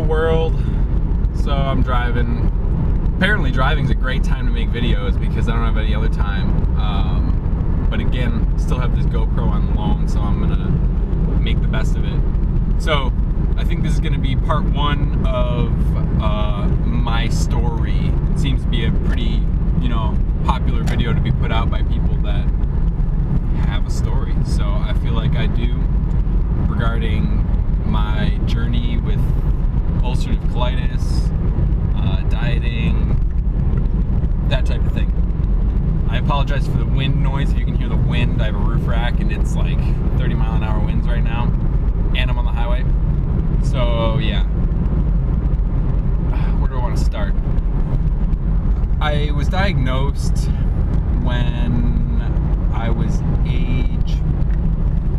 world. So I'm driving. Apparently driving's a great time to make videos because I don't have any other time. But again, still have this GoPro on loan, so I'm gonna make the best of it. So I think this is gonna be part one of my story. It seems to be a pretty, popular video to be put out by people that have a story. So I feel like I do regarding my journey with ulcerative colitis, dieting, that type of thing. I apologize for the wind noise. If you can hear the wind, I have a roof rack and it's like 30-mile-an-hour winds right now, and I'm on the highway. So yeah, where do I want to start? I was diagnosed when I was age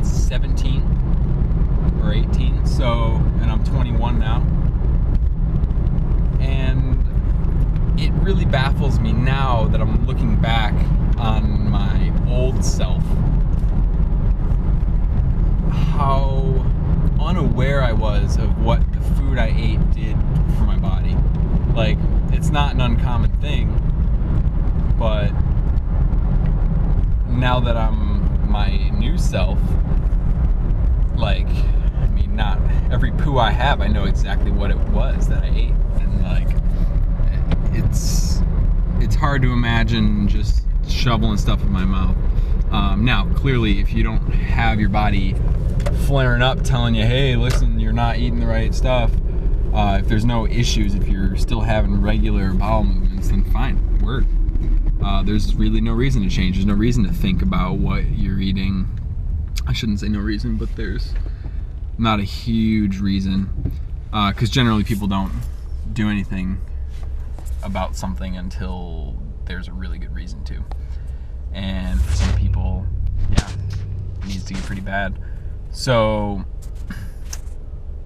17 or 18, and I'm 21 now. And it really baffles me now that I'm looking back on my old self, how unaware I was of what the food I ate did for my body. Like, it's not an uncommon thing, but now that I'm my new self, like, I mean, not every poo I have, I know exactly what it was that I ate. And like, it's hard to imagine just shoveling stuff in my mouth. Now, clearly, if you don't have your body flaring up telling you, hey, listen, you're not eating the right stuff, if there's no issues, if you're still having regular bowel movements, then fine, word. There's really no reason to change. There's no reason to think about what you're eating. I shouldn't say no reason, but there's not a huge reason, because generally people don't do anything about something until there's a really good reason to. And for some people, yeah, it needs to get pretty bad. So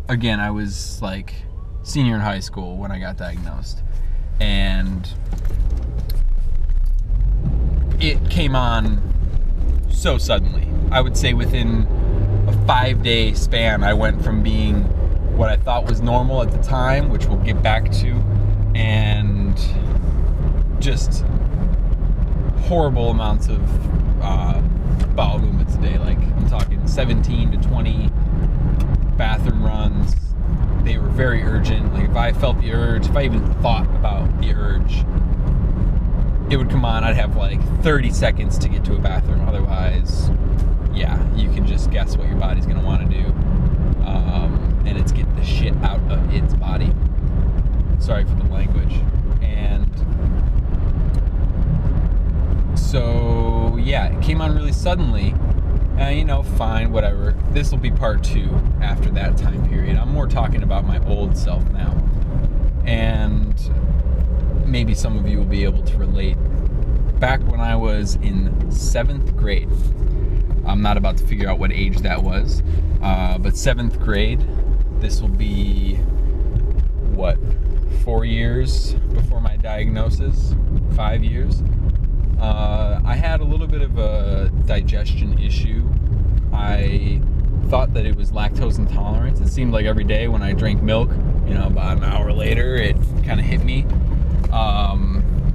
again, I was like senior in high school when I got diagnosed, and it came on so suddenly. I would say within a 5-day span, I went from being what I thought was normal at the time, which we'll get back to, and just horrible amounts of bowel movements a day. Like, I'm talking 17 to 20 bathroom runs. They were very urgent. Like, if I felt the urge, if I even thought about the urge, it would come on. I'd have like 30 seconds to get to a bathroom. Otherwise, yeah, you can just guess what your body's gonna want to do. And it's getting the shit out of its body. Sorry for the language. And so, yeah, it came on really suddenly. And, fine, whatever. This will be part two after that time period. I'm more talking about my old self now. And maybe some of you will be able to relate. Back when I was in 7th grade, I'm not about to figure out what age that was, but 7th grade, this will be, 4 years before my diagnosis, 5 years. I had a little bit of a digestion issue. I thought that it was lactose intolerance. It seemed like every day when I drank milk, about an hour later, it kind of hit me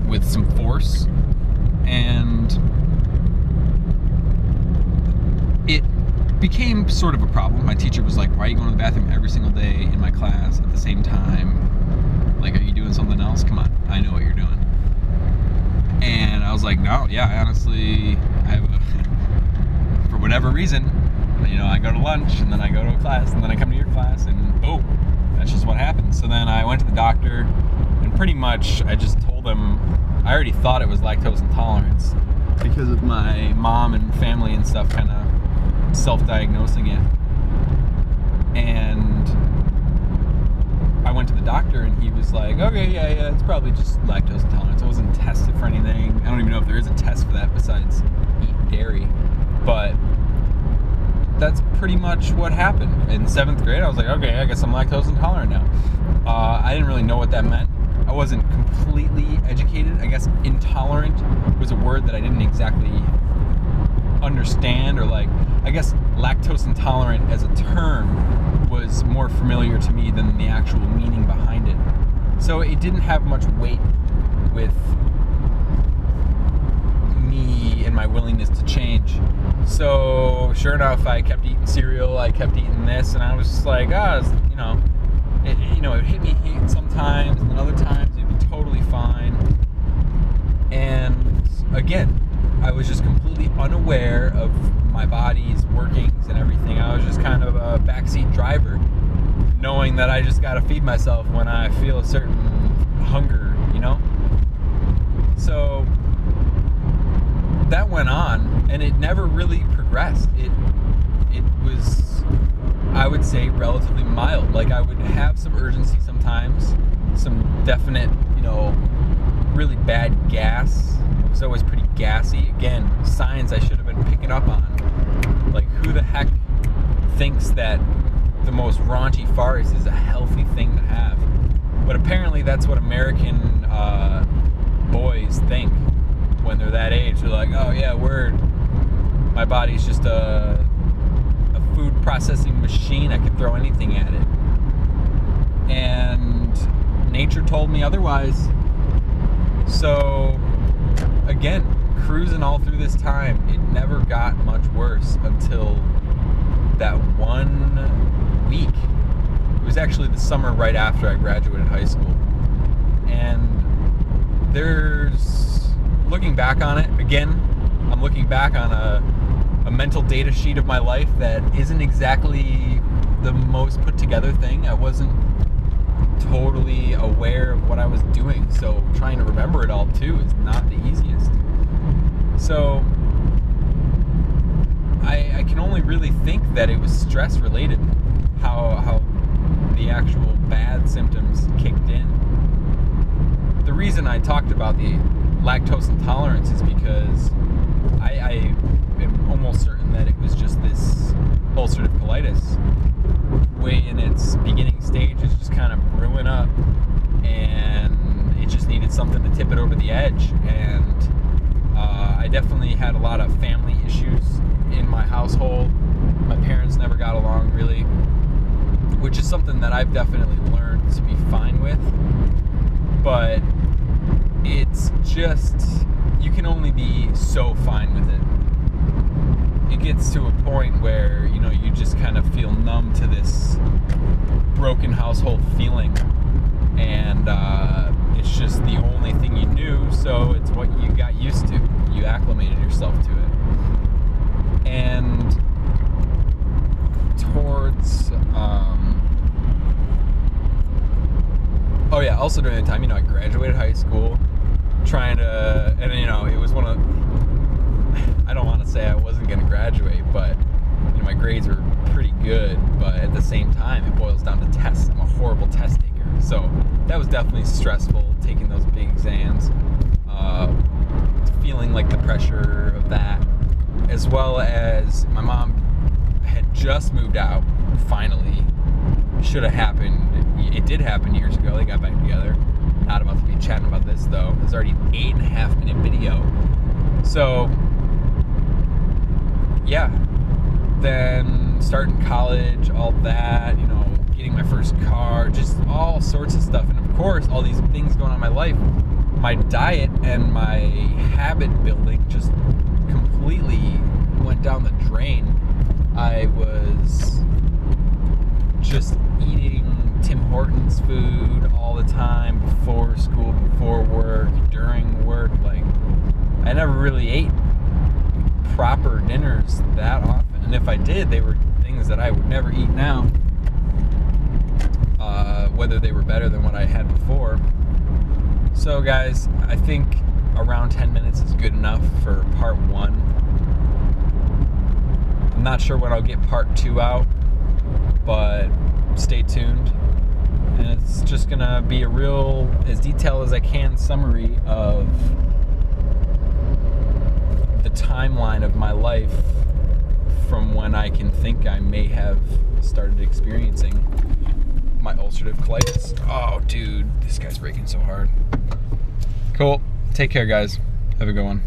with some force. And it became sort of a problem. My teacher was like, why are you going to the bathroom every single day in my class at the same time? Like, are you doing something else? Come on, I know what you're doing. And I was like, no, yeah, I honestly, for whatever reason, I go to lunch, and then I go to a class, and then I come to your class, and boom, that's just what happens. So then I went to the doctor, and pretty much I just told him, I already thought it was lactose intolerance because of my mom and family and stuff kind of self-diagnosing it. And I went to the doctor, and he was like, okay, yeah, it's probably just lactose intolerance. I wasn't tested for anything. I don't even know if there is a test for that besides eat dairy. But that's pretty much what happened. In 7th grade, I was like, okay, I guess I'm lactose intolerant now. I didn't really know what that meant. I wasn't completely educated. I guess intolerant was a word that I didn't exactly understand, or like, I guess lactose intolerant as a term was more familiar to me than the actual meaning behind it. So it didn't have much weight with me and my willingness to change. So sure enough, I kept eating cereal, I kept eating this, and I was just like, it hit me sometimes, and then other times it'd be totally fine. And again, I was just completely unaware of my body's workings and everything. I was just kind of a backseat driver, knowing that I just gotta feed myself when I feel a certain hunger, So that went on, and it never really progressed. It was, I would say, relatively mild. Like, I would have some urgency sometimes, some definite, really bad gas. It was always pretty gassy. Again, signs I should have been picking up on. Like, who the heck thinks that the most raunchy farts is a healthy thing to have? But apparently that's what American boys think when they're that age. They're like, oh yeah, word, my body's just a food processing machine. I could throw anything at it. And nature told me otherwise. So again, cruising all through this time, it never got much worse until that 1 week. It was actually the summer right after I graduated high school. And looking back on it, again, I'm looking back on a mental data sheet of my life that isn't exactly the most put together thing. I wasn't totally aware of what I was doing, so trying to remember it all too is not the easiest. So I can only really think that it was stress related, how the actual bad symptoms kicked in. The reason I talked about the lactose intolerance is because I am almost certain that it was just this ulcerative colitis, way in its beginning stages, just kind of brewing up, and it just needed something to tip it over the edge. And I definitely had a lot of family issues in my household. My parents never got along really, which is something that I've definitely learned to be fine with. But it's just, you can only be so fine with it. It gets to a point where, you just kind of feel numb to this broken household feeling. And it's just the only thing you knew, so it's what you got used to. You acclimated yourself to it. And towards, also during the time, I graduated high school, and it was one of, I don't want to say I wasn't going to graduate, but my grades were pretty good, but at the same time, it boils down to tests. I'm a horrible test taker, so that was definitely stressful, taking those big exams, feeling like the pressure of that, as well as my mom had just moved out, finally. Should have happened. It did happen years ago. They got back together. Not about to be chatting about this though. It's already an 8.5-minute video. So yeah, then starting college, all that, getting my first car, just all sorts of stuff. And of course, all these things going on in my life, my diet and my habit building just completely went down the drain. I was just eating Tim Hortons food all the time, before school, before work, during work. Like, I never really ate proper dinners that often. And if I did, they were things that I would never eat now, whether they were better than what I had before. So guys, I think around 10 minutes is good enough for part 1. I'm not sure when I'll get part 2 out, but stay tuned. And it's just gonna be a real, as detailed as I can, summary of the timeline of my life from when I can think I may have started experiencing my ulcerative colitis. Oh dude, this guy's breaking so hard. Cool. Take care guys. Have a good one.